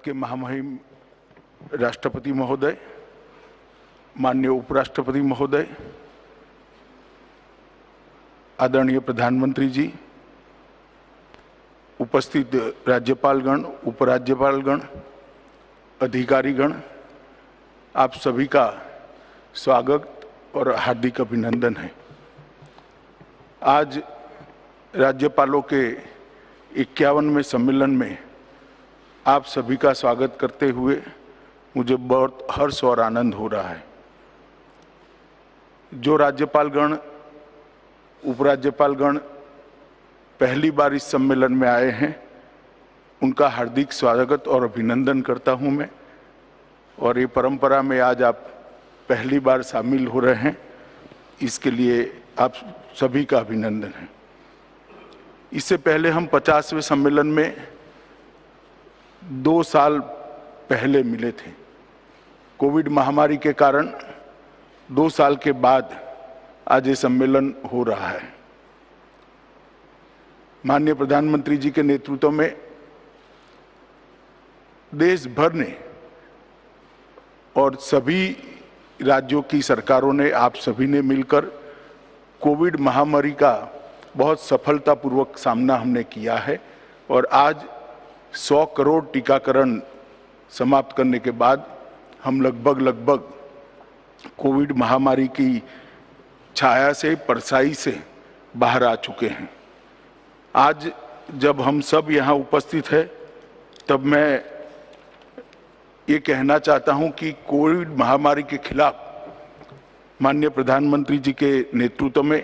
के महामहिम राष्ट्रपति महोदय, माननीय उपराष्ट्रपति महोदय, आदरणीय प्रधानमंत्री जी, उपस्थित राज्यपालगण, उपराज्यपालगण, अधिकारीगण, आप सभी का स्वागत और हार्दिक अभिनंदन है। आज राज्यपालों के 51वें सम्मेलन में आप सभी का स्वागत करते हुए मुझे बहुत हर्ष और आनंद हो रहा है। जो राज्यपालगण, उपराज्यपालगण पहली बार इस सम्मेलन में आए हैं, उनका हार्दिक स्वागत और अभिनंदन करता हूं मैं। और ये परंपरा में आज आप पहली बार शामिल हो रहे हैं, इसके लिए आप सभी का अभिनंदन है। इससे पहले हम 50वें सम्मेलन में 2 साल पहले मिले थे। कोविड महामारी के कारण 2 साल के बाद आज ये सम्मेलन हो रहा है। माननीय प्रधानमंत्री जी के नेतृत्व में देश भर ने और सभी राज्यों की सरकारों ने, आप सभी ने मिलकर कोविड महामारी का बहुत सफलतापूर्वक सामना हमने किया है। और आज 100 करोड़ टीकाकरण समाप्त करने के बाद हम लगभग कोविड महामारी की छाया से, परछाई से बाहर आ चुके हैं। आज जब हम सब यहाँ उपस्थित हैं, तब मैं ये कहना चाहता हूँ कि कोविड महामारी के खिलाफ माननीय प्रधानमंत्री जी के नेतृत्व में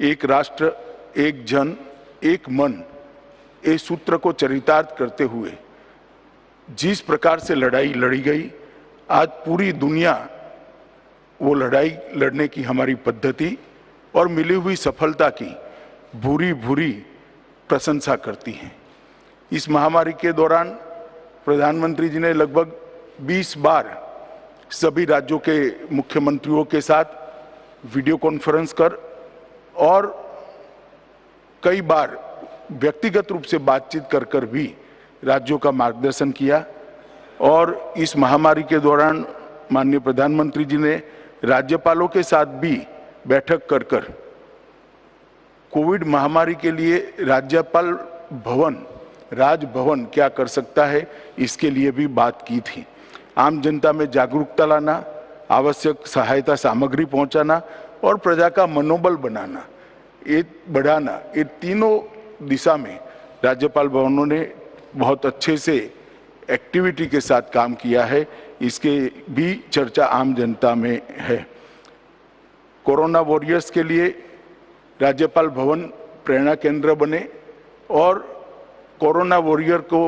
एक राष्ट्र, एक जन, एक मन, इस सूत्र को चरितार्थ करते हुए जिस प्रकार से लड़ाई लड़ी गई, आज पूरी दुनिया वो लड़ाई लड़ने की हमारी पद्धति और मिली हुई सफलता की भूरी प्रशंसा करती है। इस महामारी के दौरान प्रधानमंत्री जी ने लगभग 20 बार सभी राज्यों के मुख्यमंत्रियों के साथ वीडियो कॉन्फ्रेंस कर और कई बार व्यक्तिगत रूप से बातचीत कर भी राज्यों का मार्गदर्शन किया। और इस महामारी के दौरान माननीय प्रधानमंत्री जी ने राज्यपालों के साथ भी बैठक कर कोविड महामारी के लिए राज्यपाल भवन, राजभवन क्या कर सकता है, इसके लिए भी बात की थी। आम जनता में जागरूकता लाना, आवश्यक सहायता सामग्री पहुंचाना और प्रजा का मनोबल बढ़ाना, ये तीनों दिशा में राज्यपाल भवनों ने बहुत अच्छे से एक्टिविटी के साथ काम किया है। इसके भी चर्चा आम जनता में है। कोरोना वॉरियर्स के लिए राज्यपाल भवन प्रेरणा केंद्र बने और कोरोना वॉरियर को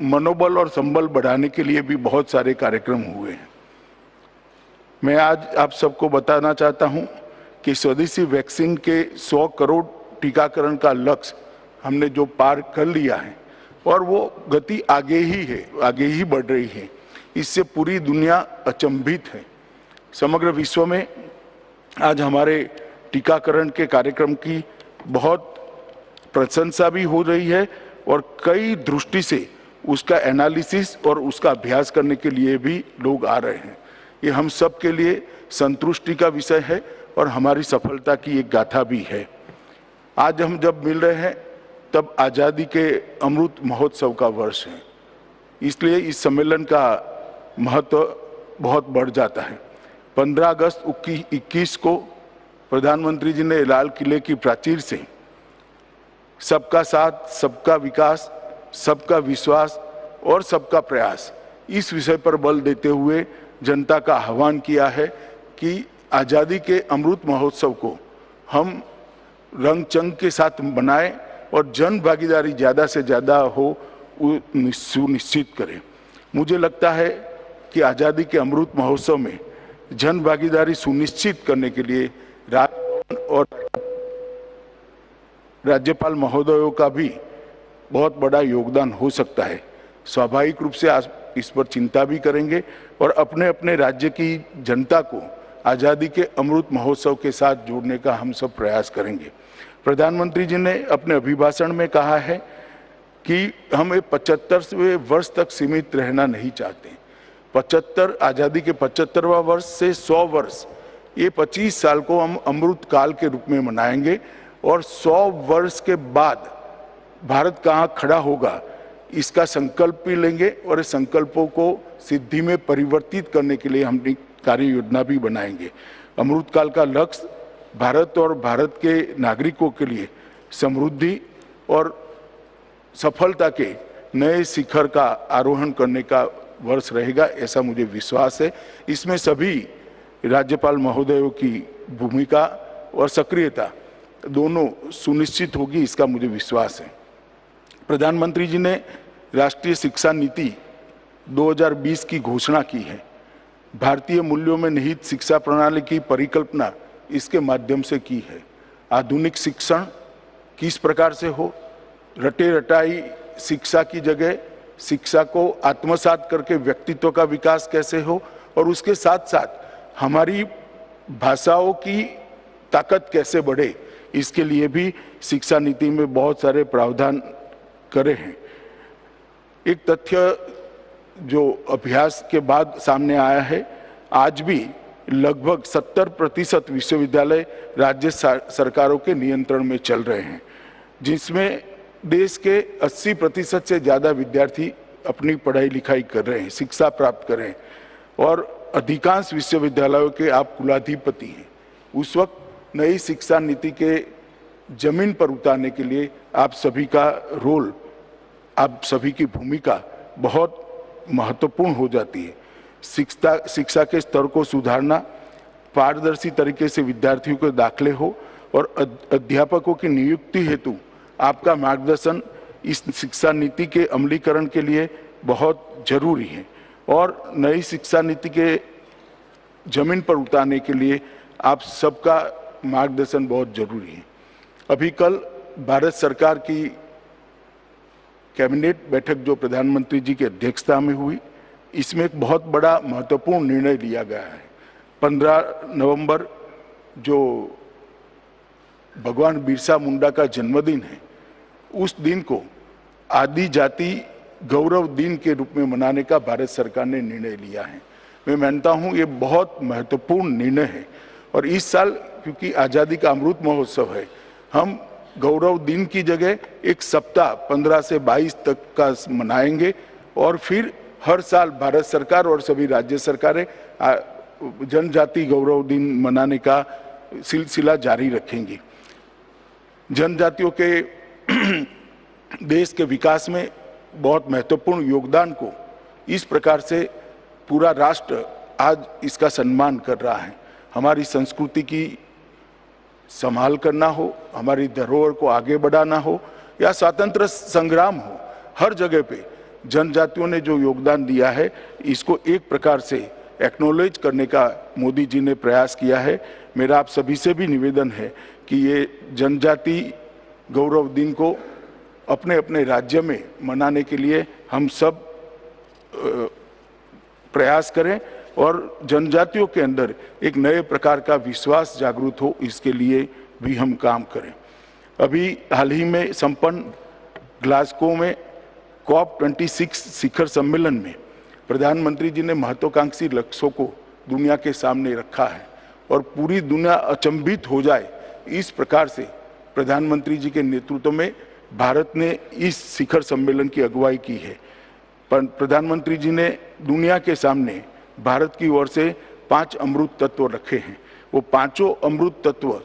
मनोबल और संबल बढ़ाने के लिए भी बहुत सारे कार्यक्रम हुए हैं। मैं आज आप सबको बताना चाहता हूं कि स्वदेशी वैक्सीन के 100 करोड़ टीकाकरण का लक्ष्य हमने जो पार कर लिया है और वो गति आगे ही बढ़ रही है। इससे पूरी दुनिया अचंभित है। समग्र विश्व में आज हमारे टीकाकरण के कार्यक्रम की बहुत प्रशंसा भी हो रही है और कई दृष्टि से उसका एनालिसिस और उसका अभ्यास करने के लिए भी लोग आ रहे हैं। ये हम सब के लिए संतुष्टि का विषय है और हमारी सफलता की एक गाथा भी है। आज हम जब मिल रहे हैं तब आज़ादी के अमृत महोत्सव का वर्ष है, इसलिए इस सम्मेलन का महत्व बहुत बढ़ जाता है। 15 अगस्त 21 को प्रधानमंत्री जी ने लाल किले की प्राचीर से सबका साथ, सबका विकास, सबका विश्वास और सबका प्रयास, इस विषय पर बल देते हुए जनता का आह्वान किया है कि आज़ादी के अमृत महोत्सव को हम रंग चंग के साथ मनाएं और जन भागीदारी ज़्यादा से ज़्यादा हो सुनिश्चित करें। मुझे लगता है कि आज़ादी के अमृत महोत्सव में जन भागीदारी सुनिश्चित करने के लिए राजभवन और राज्यपाल महोदयों का भी बहुत बड़ा योगदान हो सकता है। स्वाभाविक रूप से आप इस पर चिंता भी करेंगे और अपने अपने राज्य की जनता को आज़ादी के अमृत महोत्सव के साथ जोड़ने का हम सब प्रयास करेंगे। प्रधानमंत्री जी ने अपने अभिभाषण में कहा है कि हम 75वें वर्ष तक सीमित रहना नहीं चाहते। 75 आज़ादी के 75वां वर्ष से 100 वर्ष, ये 25 साल को हम अमृत काल के रूप में मनाएंगे और 100 वर्ष के बाद भारत कहाँ खड़ा होगा इसका संकल्प भी लेंगे और इस संकल्पों को सिद्धि में परिवर्तित करने के लिए हम कार्य योजना भी बनाएंगे। अमृत काल का लक्ष्य भारत और भारत के नागरिकों के लिए समृद्धि और सफलता के नए शिखर का आरोहण करने का वर्ष रहेगा, ऐसा मुझे विश्वास है। इसमें सभी राज्यपाल महोदयों की भूमिका और सक्रियता दोनों सुनिश्चित होगी, इसका मुझे विश्वास है। प्रधानमंत्री जी ने राष्ट्रीय शिक्षा नीति 2020 की घोषणा की है। भारतीय मूल्यों में निहित शिक्षा प्रणाली की परिकल्पना इसके माध्यम से की है। आधुनिक शिक्षण किस प्रकार से हो, रटे रटाई शिक्षा की जगह शिक्षा को आत्मसात करके व्यक्तित्व का विकास कैसे हो और उसके साथ साथ हमारी भाषाओं की ताकत कैसे बढ़े, इसके लिए भी शिक्षा नीति में बहुत सारे प्रावधान करे हैं। एक तथ्य जो अभ्यास के बाद सामने आया है, आज भी लगभग 70% विश्वविद्यालय राज्य सरकारों के नियंत्रण में चल रहे हैं, जिसमें देश के 80% से ज़्यादा विद्यार्थी अपनी पढ़ाई लिखाई कर रहे हैं, शिक्षा प्राप्त कर रहे हैं और अधिकांश विश्वविद्यालयों के आप कुलाधिपति हैं। उस वक्त नई शिक्षा नीति के जमीन पर उतारने के लिए आप सभी का रोल, आप सभी की भूमिका बहुत महत्वपूर्ण हो जाती है। शिक्षा के स्तर को सुधारना, पारदर्शी तरीके से विद्यार्थियों के दाखिले हो और अध्यापकों की नियुक्ति हेतु आपका मार्गदर्शन इस शिक्षा नीति के अमलीकरण के लिए बहुत जरूरी है और नई शिक्षा नीति के जमीन पर उतारने के लिए आप सबका मार्गदर्शन बहुत जरूरी है। अभी कल भारत सरकार की कैबिनेट बैठक जो प्रधानमंत्री जी की अध्यक्षता में हुई, इसमें एक बहुत बड़ा महत्वपूर्ण निर्णय लिया गया है। 15 नवंबर जो भगवान बिरसा मुंडा का जन्मदिन है, उस दिन को आदि जाति गौरव दिन के रूप में मनाने का भारत सरकार ने निर्णय लिया है। मैं मानता हूं ये बहुत महत्वपूर्ण निर्णय है और इस साल क्योंकि आज़ादी का अमृत महोत्सव है, हम गौरव दिन की जगह एक सप्ताह 15 से 22 तक का मनाएंगे और फिर हर साल भारत सरकार और सभी राज्य सरकारें जनजाति गौरव दिन मनाने का सिलसिला जारी रखेंगी। जनजातियों के देश के विकास में बहुत महत्वपूर्ण योगदान को इस प्रकार से पूरा राष्ट्र आज इसका सम्मान कर रहा है। हमारी संस्कृति की संभाल करना हो, हमारी धरोहर को आगे बढ़ाना हो या स्वतंत्र संग्राम हो, हर जगह पे जनजातियों ने जो योगदान दिया है, इसको एक प्रकार से एक्नॉलेज करने का मोदी जी ने प्रयास किया है। मेरा आप सभी से भी निवेदन है कि ये जनजाति गौरव दिन को अपने अपने राज्य में मनाने के लिए हम सब प्रयास करें और जनजातियों के अंदर एक नए प्रकार का विश्वास जागृत हो, इसके लिए भी हम काम करें। अभी हाल ही में संपन्न ग्लासगो में COP26 शिखर सम्मेलन में प्रधानमंत्री जी ने महत्वाकांक्षी लक्ष्यों को दुनिया के सामने रखा है और पूरी दुनिया अचंभित हो जाए, इस प्रकार से प्रधानमंत्री जी के नेतृत्व में भारत ने इस शिखर सम्मेलन की अगुवाई की है। प्रधानमंत्री जी ने दुनिया के सामने भारत की ओर से 5 अमृत तत्व रखे हैं। वो पांचों अमृत तत्व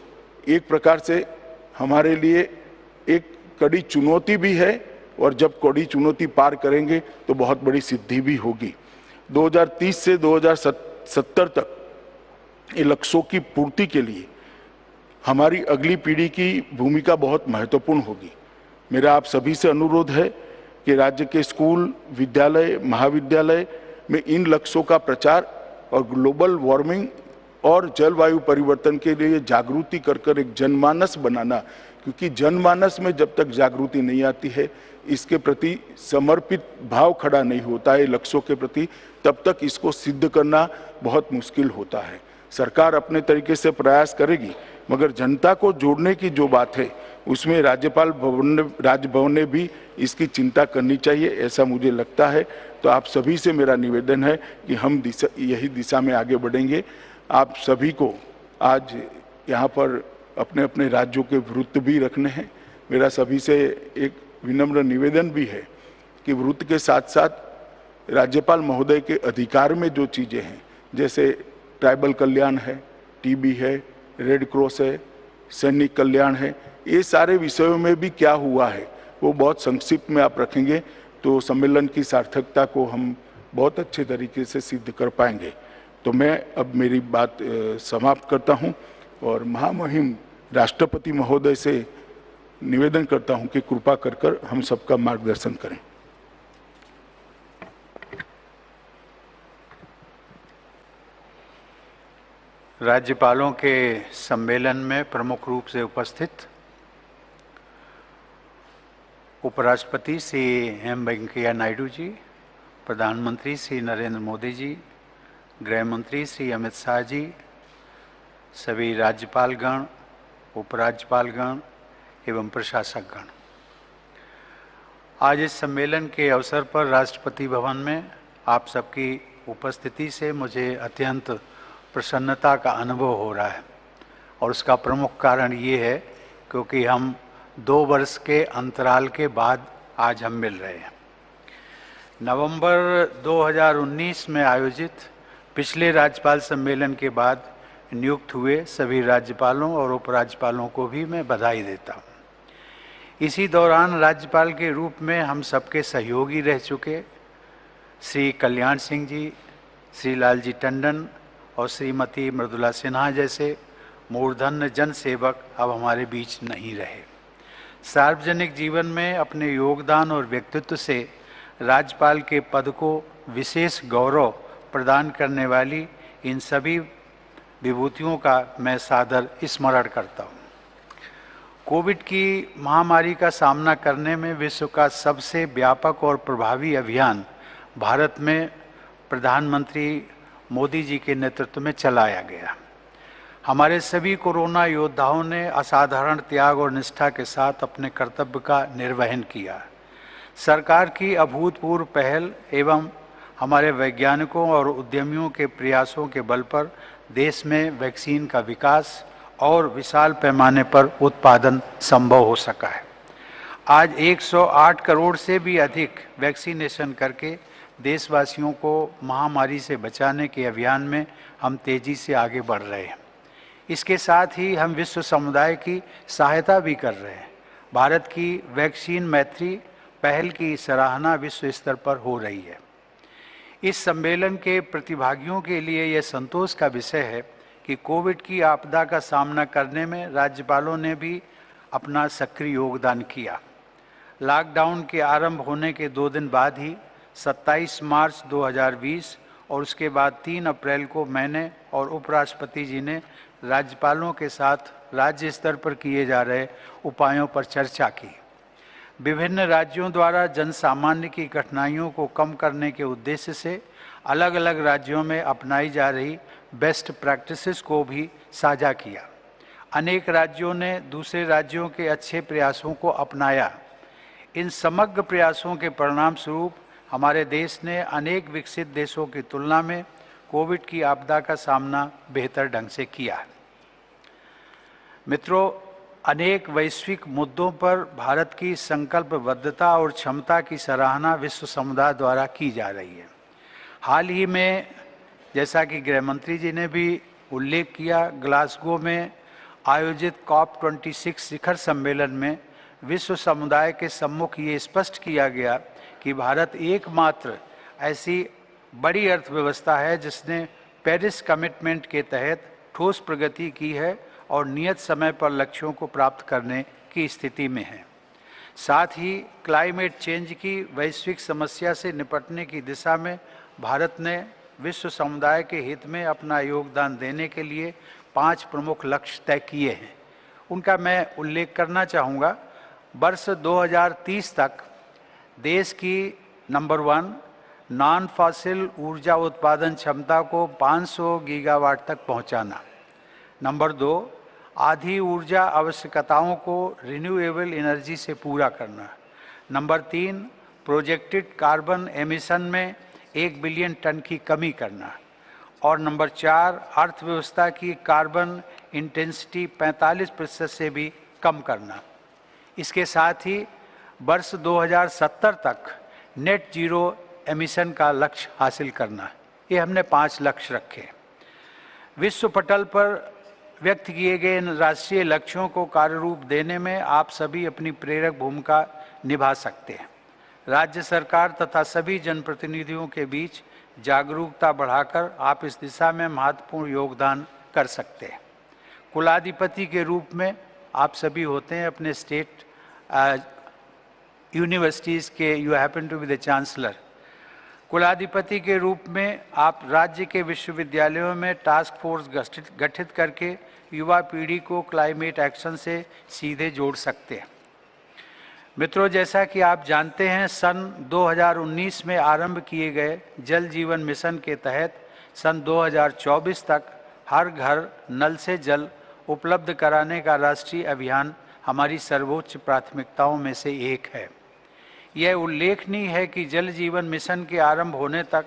एक प्रकार से हमारे लिए एक कड़ी चुनौती भी है और जब कड़ी चुनौती पार करेंगे तो बहुत बड़ी सिद्धि भी होगी। 2030 से 2070 तक ये लक्ष्यों की पूर्ति के लिए हमारी अगली पीढ़ी की भूमिका बहुत महत्वपूर्ण होगी। मेरा आप सभी से अनुरोध है कि राज्य के स्कूल, विद्यालय, महाविद्यालय में इन लक्ष्यों का प्रचार और ग्लोबल वार्मिंग और जलवायु परिवर्तन के लिए जागृति कर एक जनमानस बनाना, क्योंकि जनमानस में जब तक जागृति नहीं आती है, इसके प्रति समर्पित भाव खड़ा नहीं होता है लक्ष्यों के प्रति, तब तक इसको सिद्ध करना बहुत मुश्किल होता है। सरकार अपने तरीके से प्रयास करेगी, मगर जनता को जोड़ने की जो बात है उसमें राजभवन ने भी इसकी चिंता करनी चाहिए, ऐसा मुझे लगता है। तो आप सभी से मेरा निवेदन है कि हम यही दिशा में आगे बढ़ेंगे। आप सभी को आज यहाँ पर अपने अपने राज्यों के वृत्त भी रखने हैं। मेरा सभी से एक विनम्र निवेदन भी है कि वृत्त के साथ साथ राज्यपाल महोदय के अधिकार में जो चीज़ें हैं, जैसे ट्राइबल कल्याण है, टीबी है, रेड क्रॉस है, सैनिक कल्याण है, ये सारे विषयों में भी क्या हुआ है वो बहुत संक्षिप्त में आप रखेंगे तो सम्मेलन की सार्थकता को हम बहुत अच्छे तरीके से सिद्ध कर पाएंगे। तो मैं अब मेरी बात समाप्त करता हूं और महामहिम राष्ट्रपति महोदय से निवेदन करता हूं कि कृपा कर हम सबका मार्गदर्शन करें। राज्यपालों के सम्मेलन में प्रमुख रूप से उपस्थित उपराष्ट्रपति श्री एम वेंकैया नायडू जी, प्रधानमंत्री श्री नरेंद्र मोदी जी, गृह मंत्री श्री अमित शाह जी, सभी राज्यपालगण, उपराज्यपालगण एवं प्रशासकगण, आज इस सम्मेलन के अवसर पर राष्ट्रपति भवन में आप सबकी उपस्थिति से मुझे अत्यंत प्रसन्नता का अनुभव हो रहा है और उसका प्रमुख कारण ये है क्योंकि हम 2 वर्ष के अंतराल के बाद आज हम मिल रहे हैं। नवंबर 2019 में आयोजित पिछले राज्यपाल सम्मेलन के बाद नियुक्त हुए सभी राज्यपालों और उपराज्यपालों को भी मैं बधाई देता हूँ। इसी दौरान राज्यपाल के रूप में हम सबके सहयोगी रह चुके श्री कल्याण सिंह जी, श्री लालजी टंडन और श्रीमती मृदुला सिन्हा जैसे मूर्धन्य जन सेवक अब हमारे बीच नहीं रहे। सार्वजनिक जीवन में अपने योगदान और व्यक्तित्व से राज्यपाल के पद को विशेष गौरव प्रदान करने वाली इन सभी विभूतियों का मैं सादर स्मरण करता हूँ। कोविड की महामारी का सामना करने में विश्व का सबसे व्यापक और प्रभावी अभियान भारत में प्रधानमंत्री मोदी जी के नेतृत्व में चलाया गया। हमारे सभी कोरोना योद्धाओं ने असाधारण त्याग और निष्ठा के साथ अपने कर्तव्य का निर्वहन किया। सरकार की अभूतपूर्व पहल एवं हमारे वैज्ञानिकों और उद्यमियों के प्रयासों के बल पर देश में वैक्सीन का विकास और विशाल पैमाने पर उत्पादन संभव हो सका है। आज 108 करोड़ से भी अधिक वैक्सीनेशन करके देशवासियों को महामारी से बचाने के अभियान में हम तेजी से आगे बढ़ रहे हैं। इसके साथ ही हम विश्व समुदाय की सहायता भी कर रहे हैं। भारत की वैक्सीन मैत्री पहल की सराहना विश्व स्तर पर हो रही है। इस सम्मेलन के प्रतिभागियों के लिए यह संतोष का विषय है कि कोविड की आपदा का सामना करने में राज्यपालों ने भी अपना सक्रिय योगदान किया। लॉकडाउन के आरंभ होने के 2 दिन बाद ही 27 मार्च 2020 और उसके बाद 3 अप्रैल को मैंने और उपराष्ट्रपति जी ने राज्यपालों के साथ राज्य स्तर पर किए जा रहे उपायों पर चर्चा की। विभिन्न राज्यों द्वारा जन सामान्य की कठिनाइयों को कम करने के उद्देश्य से अलग अलग राज्यों में अपनाई जा रही बेस्ट प्रैक्टिसेस को भी साझा किया। अनेक राज्यों ने दूसरे राज्यों के अच्छे प्रयासों को अपनाया। इन समग्र प्रयासों के परिणाम स्वरूप हमारे देश ने अनेक विकसित देशों की तुलना में कोविड की आपदा का सामना बेहतर ढंग से किया है। मित्रों, अनेक वैश्विक मुद्दों पर भारत की संकल्पबद्धता और क्षमता की सराहना विश्व समुदाय द्वारा की जा रही है। हाल ही में, जैसा कि गृह मंत्री जी ने भी उल्लेख किया, ग्लासगो में आयोजित COP26 शिखर सम्मेलन में विश्व समुदाय के सम्मुख ये स्पष्ट किया गया कि भारत एकमात्र ऐसी बड़ी अर्थव्यवस्था है जिसने पेरिस कमिटमेंट के तहत ठोस प्रगति की है और नियत समय पर लक्ष्यों को प्राप्त करने की स्थिति में है। साथ ही क्लाइमेट चेंज की वैश्विक समस्या से निपटने की दिशा में भारत ने विश्व समुदाय के हित में अपना योगदान देने के लिए 5 प्रमुख लक्ष्य तय किए हैं। उनका मैं उल्लेख करना चाहूँगा। वर्ष 2030 तक देश की नंबर 1 नॉन फॉसिल ऊर्जा उत्पादन क्षमता को 500 गीगावाट तक पहुंचाना। नंबर 2, आधी ऊर्जा आवश्यकताओं को रिन्यूएबल एनर्जी से पूरा करना। नंबर 3, प्रोजेक्टेड कार्बन एमिशन में 1 बिलियन टन की कमी करना। और नंबर 4, अर्थव्यवस्था की कार्बन इंटेंसिटी 45% से भी कम करना। इसके साथ ही वर्ष 2070 तक नेट जीरो एमिशन का लक्ष्य हासिल करना। ये हमने 5 लक्ष्य रखे। विश्व पटल पर व्यक्त किए गए इन राष्ट्रीय लक्ष्यों को कार्य रूप देने में आप सभी अपनी प्रेरक भूमिका निभा सकते हैं। राज्य सरकार तथा सभी जनप्रतिनिधियों के बीच जागरूकता बढ़ाकर आप इस दिशा में महत्वपूर्ण योगदान कर सकते हैं। कुलाधिपति के रूप में आप सभी होते हैं अपने स्टेट यूनिवर्सिटीज़ के, you happen to be the chancellor. कुलाधिपति के रूप में आप राज्य के विश्वविद्यालयों में टास्क फोर्स गठित करके युवा पीढ़ी को क्लाइमेट एक्शन से सीधे जोड़ सकते हैं। मित्रों, जैसा कि आप जानते हैं, सन 2019 में आरंभ किए गए जल जीवन मिशन के तहत सन 2024 तक हर घर नल से जल उपलब्ध कराने का राष्ट्रीय अभियान हमारी सर्वोच्च प्राथमिकताओं में से एक है। यह उल्लेखनीय है कि जल जीवन मिशन के आरंभ होने तक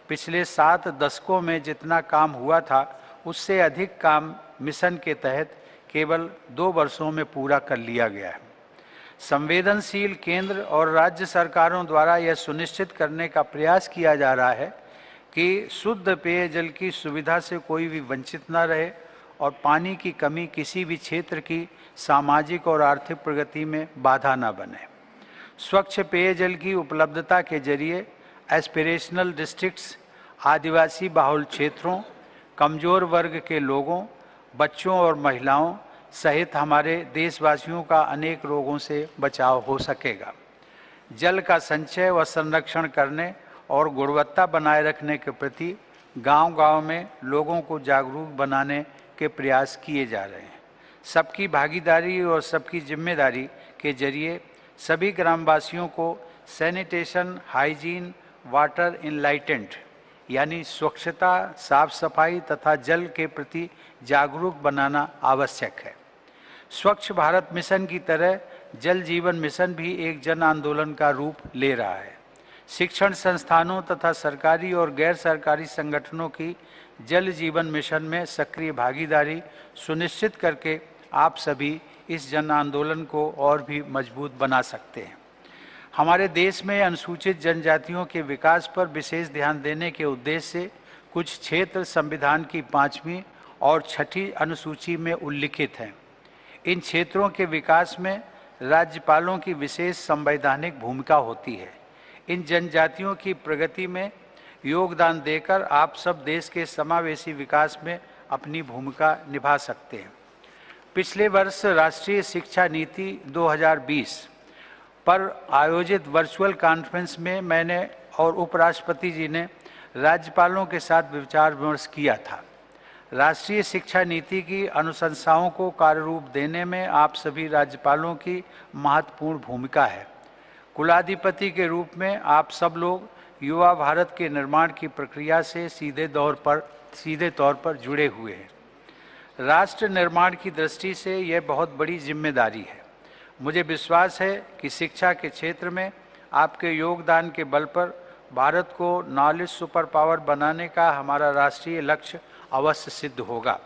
पिछले 7 दशकों में जितना काम हुआ था, उससे अधिक काम मिशन के तहत केवल 2 वर्षों में पूरा कर लिया गया है। संवेदनशील केंद्र और राज्य सरकारों द्वारा यह सुनिश्चित करने का प्रयास किया जा रहा है कि शुद्ध पेयजल की सुविधा से कोई भी वंचित न रहे और पानी की कमी किसी भी क्षेत्र की सामाजिक और आर्थिक प्रगति में बाधा न बने। स्वच्छ पेयजल की उपलब्धता के जरिए एस्पिरेशनल डिस्ट्रिक्ट्स, आदिवासी बाहुल क्षेत्रों, कमजोर वर्ग के लोगों, बच्चों और महिलाओं सहित हमारे देशवासियों का अनेक रोगों से बचाव हो सकेगा। जल का संचय व संरक्षण करने और गुणवत्ता बनाए रखने के प्रति गांव-गांव में लोगों को जागरूक बनाने के प्रयास किए जा रहे हैं। सबकी भागीदारी और सबकी जिम्मेदारी के जरिए सभी ग्रामवासियों को सैनिटेशन, हाइजीन, वाटर इनलाइटेंट यानी स्वच्छता, साफ सफाई तथा जल के प्रति जागरूक बनाना आवश्यक है। स्वच्छ भारत मिशन की तरह जल जीवन मिशन भी एक जन आंदोलन का रूप ले रहा है। शिक्षण संस्थानों तथा सरकारी और गैर सरकारी संगठनों की जल जीवन मिशन में सक्रिय भागीदारी सुनिश्चित करके आप सभी इस जन आंदोलन को और भी मजबूत बना सकते हैं। हमारे देश में अनुसूचित जनजातियों के विकास पर विशेष ध्यान देने के उद्देश्य से कुछ क्षेत्र संविधान की 5वीं और 6ठी अनुसूची में उल्लिखित हैं। इन क्षेत्रों के विकास में राज्यपालों की विशेष संवैधानिक भूमिका होती है। इन जनजातियों की प्रगति में योगदान देकर आप सब देश के समावेशी विकास में अपनी भूमिका निभा सकते हैं। पिछले वर्ष राष्ट्रीय शिक्षा नीति 2020 पर आयोजित वर्चुअल कॉन्फ्रेंस में मैंने और उपराष्ट्रपति जी ने राज्यपालों के साथ विचार विमर्श किया था। राष्ट्रीय शिक्षा नीति की अनुशंसाओं को कार्य रूप देने में आप सभी राज्यपालों की महत्वपूर्ण भूमिका है। कुलाधिपति के रूप में आप सब लोग युवा भारत के निर्माण की प्रक्रिया से सीधे तौर पर जुड़े हुए हैं। राष्ट्र निर्माण की दृष्टि से यह बहुत बड़ी जिम्मेदारी है। मुझे विश्वास है कि शिक्षा के क्षेत्र में आपके योगदान के बल पर भारत को नॉलेज सुपर पावर बनाने का हमारा राष्ट्रीय लक्ष्य अवश्य सिद्ध होगा।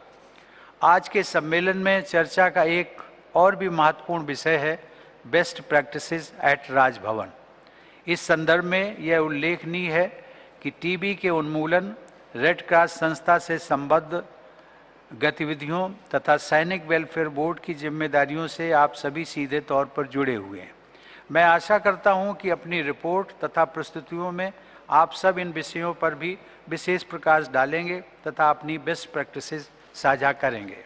आज के सम्मेलन में चर्चा का एक और भी महत्वपूर्ण विषय है बेस्ट प्रैक्टिसेस एट राजभवन। इस संदर्भ में यह उल्लेखनीय है कि टीबी के उन्मूलन, रेड क्रॉस संस्था से संबद्ध गतिविधियों तथा सैनिक वेलफेयर बोर्ड की जिम्मेदारियों से आप सभी सीधे तौर पर जुड़े हुए हैं। मैं आशा करता हूं कि अपनी रिपोर्ट तथा प्रस्तुतियों में आप सब इन विषयों पर भी विशेष प्रकाश डालेंगे तथा अपनी बेस्ट प्रैक्टिसेस साझा करेंगे।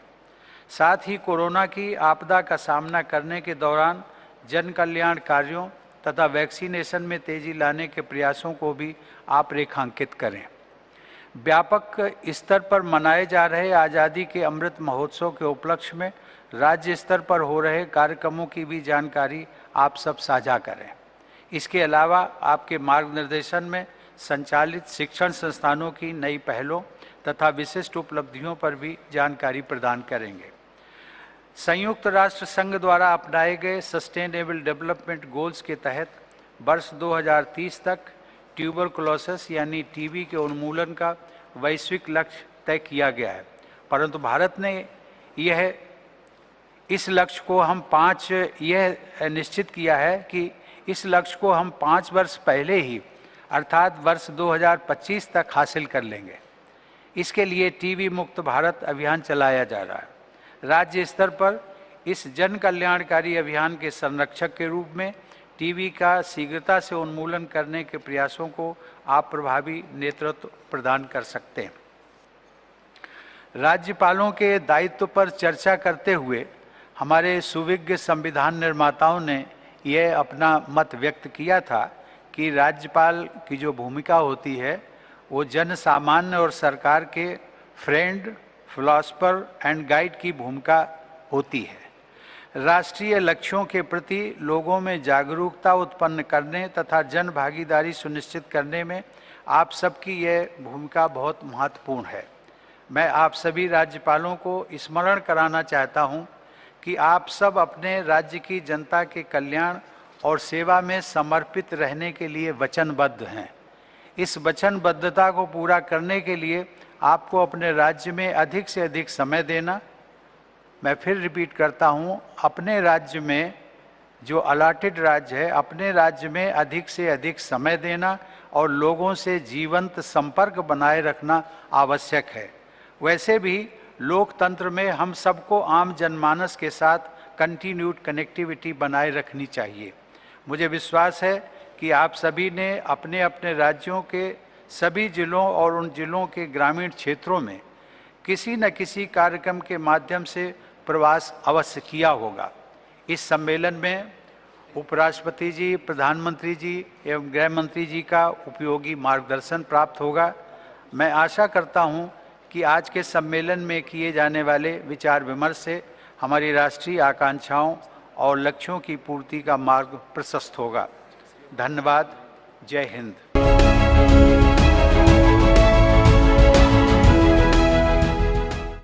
साथ ही कोरोना की आपदा का सामना करने के दौरान जन कल्याण कार्यों तथा वैक्सीनेशन में तेजी लाने के प्रयासों को भी आप रेखांकित करें। व्यापक स्तर पर मनाए जा रहे आज़ादी के अमृत महोत्सव के उपलक्ष्य में राज्य स्तर पर हो रहे कार्यक्रमों की भी जानकारी आप सब साझा करें। इसके अलावा आपके मार्गनिर्देशन में संचालित शिक्षण संस्थानों की नई पहलों तथा विशिष्ट उपलब्धियों पर भी जानकारी प्रदान करेंगे। संयुक्त राष्ट्र संघ द्वारा अपनाए गए सस्टेनेबल डेवलपमेंट गोल्स के तहत वर्ष 2030 तक ट्यूबरकुलोसिस यानी टीबी के उन्मूलन का वैश्विक लक्ष्य तय किया गया है, परंतु भारत ने इस लक्ष्य को हम यह निश्चित किया है कि इस लक्ष्य को हम 5 वर्ष पहले ही अर्थात वर्ष 2025 तक हासिल कर लेंगे। इसके लिए टीबी मुक्त भारत अभियान चलाया जा रहा है। राज्य स्तर पर इस जन कल्याणकारी अभियान के संरक्षक के रूप में टीबी का शीघ्रता से उन्मूलन करने के प्रयासों को आप प्रभावी नेतृत्व प्रदान कर सकते हैं। राज्यपालों के दायित्व पर चर्चा करते हुए हमारे सुविज्ञ संविधान निर्माताओं ने यह अपना मत व्यक्त किया था कि राज्यपाल की जो भूमिका होती है वो जन सामान्य और सरकार के फ्रेंड, फिलॉसफर एंड गाइड की भूमिका होती है। राष्ट्रीय लक्ष्यों के प्रति लोगों में जागरूकता उत्पन्न करने तथा जन भागीदारी सुनिश्चित करने में आप सबकी यह भूमिका बहुत महत्वपूर्ण है। मैं आप सभी राज्यपालों को स्मरण कराना चाहता हूं कि आप सब अपने राज्य की जनता के कल्याण और सेवा में समर्पित रहने के लिए वचनबद्ध हैं। इस वचनबद्धता को पूरा करने के लिए आपको अपने राज्य में अधिक से अधिक समय देना, मैं फिर रिपीट करता हूं, अपने राज्य में जो अलॉटेड राज्य है, अपने राज्य में अधिक से अधिक समय देना और लोगों से जीवंत संपर्क बनाए रखना आवश्यक है। वैसे भी लोकतंत्र में हम सबको आम जनमानस के साथ कंटिन्यूड कनेक्टिविटी बनाए रखनी चाहिए। मुझे विश्वास है कि आप सभी ने अपने अपने राज्यों के सभी जिलों और उन जिलों के ग्रामीण क्षेत्रों में किसी न किसी कार्यक्रम के माध्यम से प्रवास अवश्य किया होगा। इस सम्मेलन में उपराष्ट्रपति जी, प्रधानमंत्री जी एवं गृह मंत्री जी का उपयोगी मार्गदर्शन प्राप्त होगा। मैं आशा करता हूं कि आज के सम्मेलन में किए जाने वाले विचार विमर्श से हमारी राष्ट्रीय आकांक्षाओं और लक्ष्यों की पूर्ति का मार्ग प्रशस्त होगा। धन्यवाद। जय हिंद।